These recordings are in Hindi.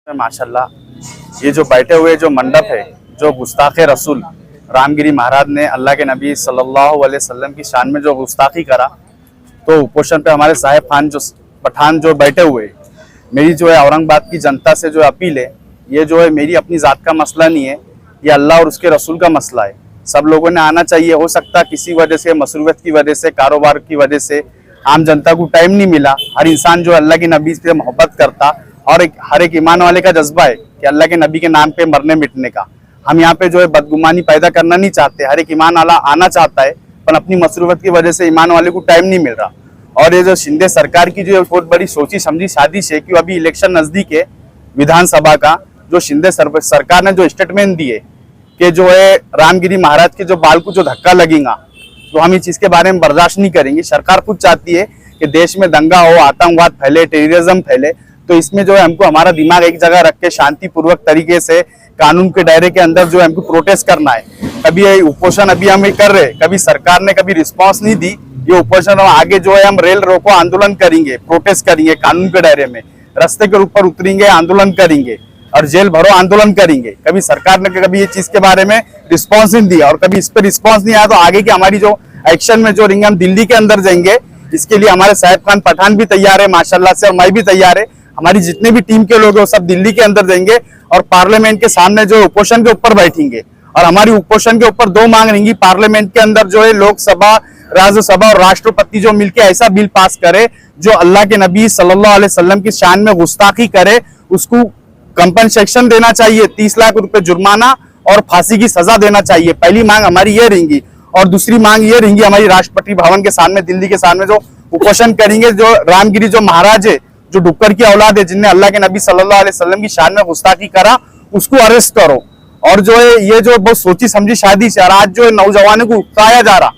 माशाल्लाह ये जो बैठे हुए जो मंडप है, जो गुस्ताखे रसूल रामगिरी महाराज ने अल्लाह के नबी सल्लल्लाहु अलैहि वसल्लम की शान में जो गुस्ताखी करा, तो उपोषण पे हमारे साहेब खान जो पठान जो बैठे हुए, मेरी जो है औरंगाबाद की जनता से जो अपील है, ये जो है मेरी अपनी ज़ात का मसला नहीं है, ये अल्लाह और उसके रसूल का मसला है। सब लोगों ने आना चाहिए। हो सकता किसी वजह से, मसरूफियत की वजह से, कारोबार की वजह से आम जनता को टाइम नहीं मिला। हर इंसान जो अल्लाह के नबी से मोहब्बत करता और हर एक ईमान वाले का जज्बा है कि अल्लाह के नबी के नाम पे मरने मिटने का। हम यहाँ पे जो है बदगुमानी पैदा करना नहीं चाहते। हर एक ईमान वाला आना चाहता है, पर अपनी मसरूफियत की वजह से ईमान वाले को टाइम नहीं मिल रहा। और ये जो शिंदे सरकार की जो बहुत बड़ी सोची समझी साजिश है कि अभी इलेक्शन नजदीक है विधानसभा का, जो शिंदे सरकार ने जो स्टेटमेंट दिए कि जो है रामगिरी महाराज के जो बाल को जो धक्का लगेगा, तो हम इस चीज के बारे में बर्दाश्त नहीं करेंगे। सरकार खुद चाहती है कि देश में दंगा हो, आतंकवाद फैले, टेररिज्म फैले, तो इसमें जो है हमको हमारा दिमाग एक जगह रख के शांतिपूर्वक तरीके से कानून के दायरे के अंदर जो है हमको प्रोटेस्ट करना है। कभी ये उपोषण अभी हम कर रहे, कभी सरकार ने कभी रिस्पांस नहीं दी। ये उपोषण आगे जो है हम रेल रोको आंदोलन करेंगे, प्रोटेस्ट करेंगे, कानून के दायरे में रास्ते के ऊपर उतरेंगे, आंदोलन करेंगे और जेल भरो आंदोलन करेंगे। कभी सरकार ने कभी ये चीज के बारे में रिस्पांस नहीं दिया और कभी इस पर रिस्पांस नहीं आया, तो आगे की हमारी जो एक्शन में जो रिंग हम दिल्ली के अंदर जाएंगे, इसके लिए हमारे साहेब खान पठान भी तैयार है माशाल्लाह से, और मैं भी तैयार है। हमारी जितने भी टीम के लोग हैं वो सब दिल्ली के अंदर जाएंगे और पार्लियामेंट के सामने जो उपोषण के ऊपर बैठेंगे। और हमारी उपोषण के ऊपर दो मांग रहेंगी, पार्लियामेंट के अंदर जो है लोकसभा, राज्यसभा और राष्ट्रपति जो मिलकर ऐसा बिल पास करे जो अल्लाह के नबी सल्लल्लाहु अलैहि वसल्लम की शान में गुस्ताखी करे, उसको कंपनसेशन देना चाहिए, 30 लाख रुपए जुर्माना और फांसी की सजा देना चाहिए। पहली मांग हमारी ये रहेंगी। और दूसरी मांग ये रहेंगी हमारी, राष्ट्रपति भवन के सामने दिल्ली के सामने जो उपोषण करेंगे, जो रामगिरी जो महाराज है, जो डुक्कर की औलाद है, जिनने अल्लाह के नबी सल्लल्लाहु अलैहि वसल्लम की शान में गुस्ताखी करा, उसको अरेस्ट करो। और जो है ये जो बहुत सोची समझी शादी से, और आज जो है नौजवानों को उकसाया जा रहा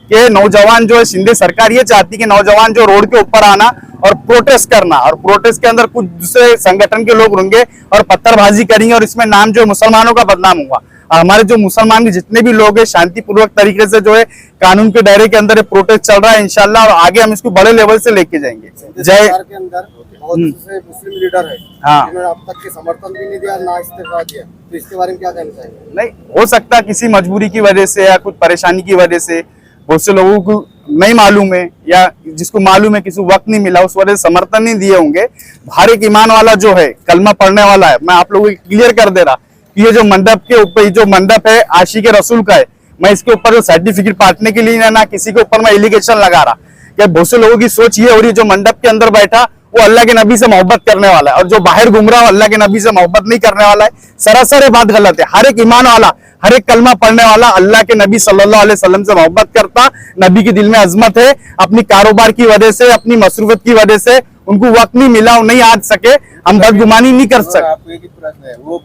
कि नौजवान जो है, शिंदे सरकार ये चाहती कि नौजवान जो रोड के ऊपर आना और प्रोटेस्ट करना, और प्रोटेस्ट के अंदर कुछ दूसरे संगठन के लोग होंगे और पत्थरबाजी करेंगे, और इसमें नाम जो मुसलमानों का बदनाम होगा। और हमारे जो मुसलमान के जितने भी लोग हैं शांतिपूर्वक तरीके से जो है कानून के दायरे के अंदर प्रोटेस्ट चल रहा है इंशाल्लाह, और आगे हम इसको बड़े लेवल से लेके जाएंगे। जय के अंदर बहुत से मुस्लिम लीडर है, हाँ, जिन्होंने अब तक के समर्थन भी नहीं दिया, ना इस्तीफा दिया, तो इसके बारे में क्या कहना चाहिए? नहीं हो सकता किसी मजबूरी की वजह से या कुछ परेशानी की वजह से, बहुत से लोगों को नहीं मालूम है या जिसको मालूम है किसी वक्त नहीं मिला, उस वजह से समर्थन नहीं दिए होंगे। हर एक ईमान वाला जो है, कलमा पढ़ने वाला है, मैं आप लोगों को क्लियर कर दे रहा कि ये जो मंडप के ऊपर जो मंडप है आशिक रसूल का है, मैं इसके ऊपर जो सर्टिफिकेट बांटने के लिए ना किसी के ऊपर मैं एलिगेशन लगा रहा। कि बहुत से लोगों की सोच ये हो रही है जो मंडप के अंदर बैठा वो अल्लाह के नबी से मोहब्बत करने वाला है, और जो बाहर घूम रहा है अल्लाह के नबी से मोहब्बत नहीं करने वाला है। सरासर ये बात गलत है। हर एक ईमान वाला, हर एक कलमा पढ़ने वाला अल्लाह के नबी सल्लल्लाहु अलैहि वसल्लम से मोहब्बत करता, नबी के दिल में अजमत है। अपनी कारोबार की वजह से, अपनी मसरूफियत की वजह से उनको वक्त नहीं मिला, नहीं आ सके, हम बदगुमानी नहीं कर सकते। आपको एक ही प्रश्न है, वो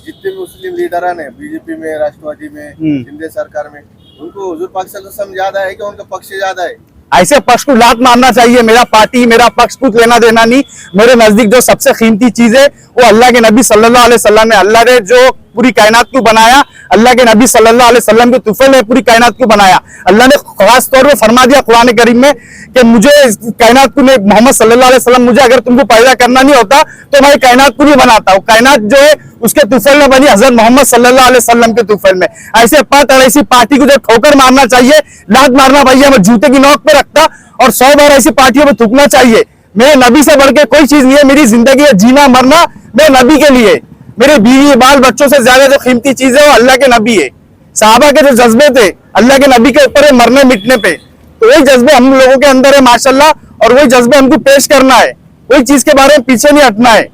जितने मुस्लिम लीडर है बीजेपी में, राष्ट्रवादी में, शिंदे सरकार में, उनको हुजूर पाक सल्लल्लाहु अलैहि वसल्लम ज्यादा है कि उनका पक्ष ज्यादा है? ऐसे पक्ष को लात मारना चाहिए। मेरा पार्टी, मेरा पक्ष कुछ लेना देना नहीं। मेरे नजदीक जो सबसे कीमती चीज है वो अल्लाह के नबी सल्लल्लाहु अलैहि वसल्लम है। अल्लाह ने जो पूरी कायनात को बनाया, अल्लाह के नबी सल्लल्लाहु अलैहि वसल्लम के तुफैल है पूरी कायनात को बनाया। अल्लाह ने खास तौर पे फरमा दिया कुरान करीम में कि मुझे कायनात को, मोहम्मद सल्लल्लाहु अलैहि वसल्लम, मुझे अगर तुमको पैदा करना नहीं होता तो मैं कायनात को नहीं बनाता। कायनात जो है उसके तुफैल में बनी, हजरत मोहम्मद सल्लल्लाहु अलैहि वसल्लम के तुफैल में। ऐसे पत और ऐसी पार्टी को जो ठोकर मारना चाहिए, लात मारना भैया मैं जूते की नोक पे रखता, और 100 बार ऐसी पार्टियों में थूकना चाहिए। मेरे नबी से बढ़ के कोई चीज नहीं है। मेरी जिंदगी है जीना मरना मेरे नबी के लिए। मेरे बीवी बाल बच्चों से ज्यादा जो कीमती चीज है वो अल्लाह के नबी है। साहबा के जो जज्बे थे अल्लाह के नबी के ऊपर है, मरने मिटने पे, तो वही जज्बे हम लोगों के अंदर है माशाल्लाह, और वही जज्बे हमको पेश करना है। कोई चीज के बारे में पीछे नहीं हटना है।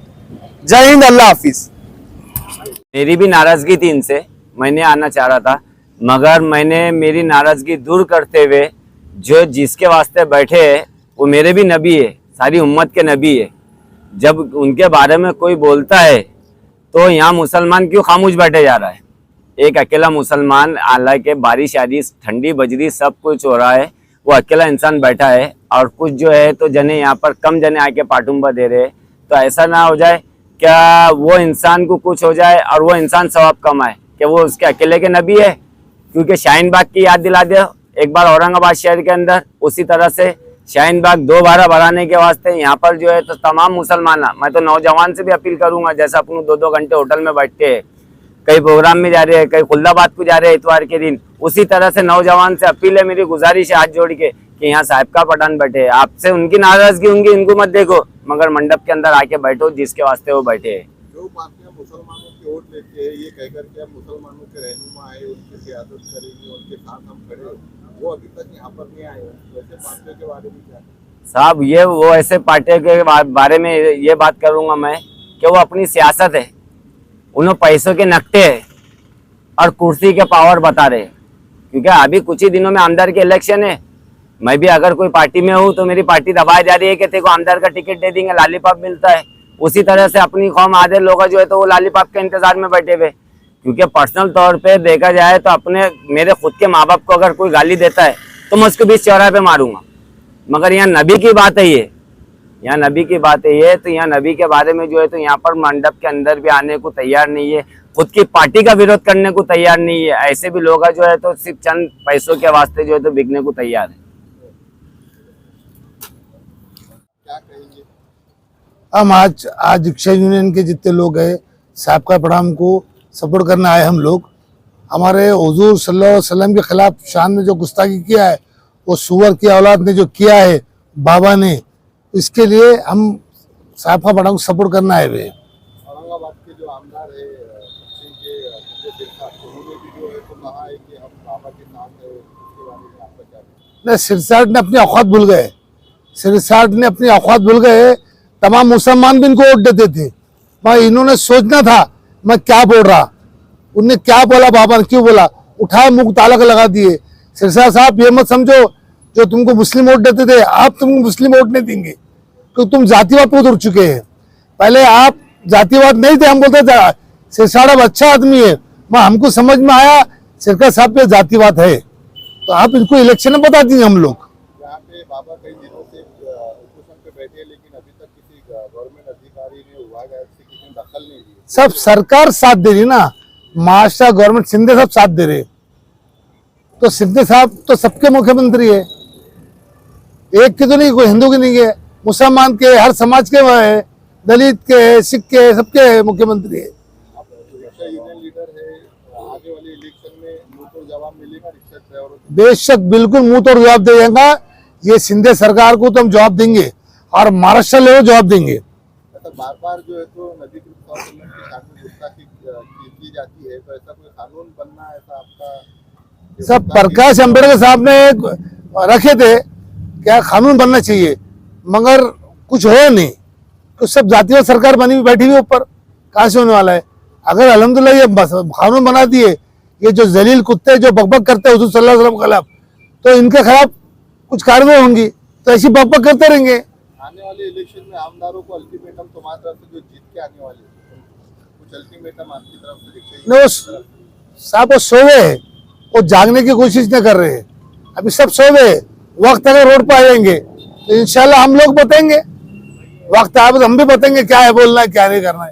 जय हिंद, अल्लाह हाफिज। मेरी भी नाराजगी थी इनसे, मैंने आना चाह रहा था, मगर मैंने मेरी नाराजगी दूर करते हुए जो जिसके वास्ते बैठे हैं वो मेरे भी नबी है, सारी उम्मत के नबी है। जब उनके बारे में कोई बोलता है तो यहाँ मुसलमान क्यों खामोश बैठे जा रहा है? एक अकेला मुसलमान, हालांकि बारिश आरिश ठंडी बजरी सब कुछ हो रहा है, वो अकेला इंसान बैठा है, और कुछ जो है तो जने यहाँ पर कम जने आके पाटुम्बा दे रहे हैं। तो ऐसा ना हो जाए क्या वो इंसान को कुछ हो जाए और वो इंसान सवाब कमाए कि वो उसके अकेले के नबी है? क्योंकि शाहीन बाग की याद दिला दे एक बार, औरंगाबाद शहर के अंदर उसी तरह से शाहीन बाग दोबारा बढ़ाने के वास्ते यहाँ पर जो है तो तमाम मुसलमान, मैं तो नौजवान से भी अपील करूंगा, जैसे अपन 2-2 घंटे होटल में बैठते हैं, कई प्रोग्राम में जा रहे हैं, कई खुल्दाबाद को जा रहे हैं इतवार के दिन, उसी तरह से नौजवान से अपील है, मेरी गुजारिश है हाथ जोड़ के कि यहाँ साहिब का पठान बैठे हैं। आपसे उनकी नाराजगी होंगी, इनको मत देखो, मगर मंडप के अंदर आके बैठो जिसके वास्ते वो बैठे हैं। जो पार्टियां मुसलमानों की वोट लेते हैं ये कहकर के हम मुसलमानों के रहनुमा है, उनकी सियासत करेंगे, उनके साथ हम खड़े हैं, वो अभी तक यहाँ पर नहीं आए। वैसे पार्टियों के बारे में क्या साहब, ये वो ऐसे पार्टियों के बारे में ये बात करूंगा मैं कि वो अपनी सियासत है, उन्हें पैसों के नकटे है और कुर्सी के पावर बता रहे हैं। क्योंकि अभी कुछ ही दिनों में आमदार के इलेक्शन है, मैं भी अगर कोई पार्टी में हूँ तो मेरी पार्टी दबाई जा रही है कि तेरे को आमदार का टिकट दे देंगे, लॉलीपॉप मिलता है। उसी तरह से अपनी कौम आधे लोग जो है तो वो लॉलीपॉप के इंतजार में बैठे हुए। क्योंकि पर्सनल तौर पे देखा जाए तो अपने मेरे खुद के माँ बाप को अगर कोई गाली देता है तो मैं उसको बीच चौराहे पे मारूंगा, मगर यहाँ नबी की बात है, ये यहाँ नबी की बात है ये, तो यहाँ नबी के बारे में जो है तो यहाँ पर मंडप के अंदर भी आने को तैयार नहीं है, खुद की पार्टी का विरोध करने को तैयार नहीं है। ऐसे भी लोग जो है तो सिर्फ चंद पैसों के वास्ते जो है तो बिकने को तैयार है। क्या कहेंगे? हम आज रिक्शा यूनियन के जितने लोग हैं साहब का पठान को सपोर्ट करने आए। हम लोग हमारे हुजूर सल्लल्लाहु अलैहि वसल्लम के खिलाफ शान में जो गुस्ताखी किया है, वो सुअर की औलाद ने जो किया है बाबा ने, इसके लिए हम साहब का पठान को सपोर्ट करना आए हुए। औरंगाबाद के जो आमदार है उन्होंने भी जो है तो कहा है कि हम बाबा के साथ है, उसके बारे में आपका क्या कहना है? सिरसाट ने अपनी औकात भूल गए, सिरसाट ने अपनी औकात भूल गए। तमाम मुसलमान भी इनको वोट देते थे, मगर इन्होंने सोचना था मैं क्या बोल रहा, उनने क्या बोला, बाबा ने क्यों बोला, उठाए मुंह ताला लगा दिए। सिरसा साहब ये मत समझो जो तुमको मुस्लिम वोट देते थे आप तुमको मुस्लिम वोट नहीं देंगे, क्योंकि तुम जातिवाद पे उतर चुके हैं। पहले आप जातिवाद नहीं थे, हम बोलते थे सिरसाट अब अच्छा आदमी है, मगर हमको समझ में आया सिरसा साहब पे जातिवाद है, तो आप इनको इलेक्शन में बता दिए। हम लोग यहाँ पे बाबा कई दिनों से उपोषण पे बैठे हैं, लेकिन अभी तक किसी गवर्नमेंट अधिकारी ने विभाग से किसी ने दखल नहीं ली। सब सरकार साथ दे रही ना, महाराष्ट्र गवर्नमेंट शिंदे साहब साथ दे रहे, तो शिंदे साहब तो सबके मुख्यमंत्री है, एक के तो नहीं, कोई हिंदू के नहीं है, मुसलमान के, हर समाज के है, दलित के, सिख के, सबके मुख्यमंत्री है। रिक्शा यूनियन लीडर है, आगे वाले इलेक्शन में मुंह तोड़ जवाब मिलेगा रिक्शा ड्राइवरों को? बेशक बिल्कुल मुंह तोड़ जवाब देगा, ये शिंदे सरकार को तो हम जवाब देंगे और महाराष्ट्र लेवल जवाब देंगे। ऐसा बार बार जो है तो नबी के शान में गुस्ताखी की जाती है, तो ऐसा कोई कानून बनना, ऐसा आपका सब प्रकाश अंबेडकर साहब ने रखे थे क्या कानून बनना चाहिए, मगर कुछ हो नहीं, तो सब जातिवाद सरकार बनी हुई बैठी हुई ऊपर, कहाँ से होने वाला है। अगर अल्हम्दुलिल्लाह ये कानून बना दिए, ये जो जलील कुत्ते जो बकबक करते हैं हुजूर सल्लल्लाहु अलैहि वसल्लम के खिलाफ, तो इनके खिलाफ कुछ कार्रवाई होंगी, तो ऐसी बकबक करते रहेंगे। आने वाले इलेक्शन में आमदारों को अल्टीमेटम तुम्हारी तरफ से जो जीत के आने वाले कुछ अल्टीमेटम आपकी तरफ से रिक्शा नहीं, वो साहब वो सोए हैं, वो जागने की कोशिश नहीं कर रहे हैं, अभी सब सोए। वक्त अगर रोड पर आ जाएंगे तो इंशाल्लाह हम लोग बताएंगे, वक्त आए तो हम भी बताएंगे क्या है बोलना है क्या नहीं करना है।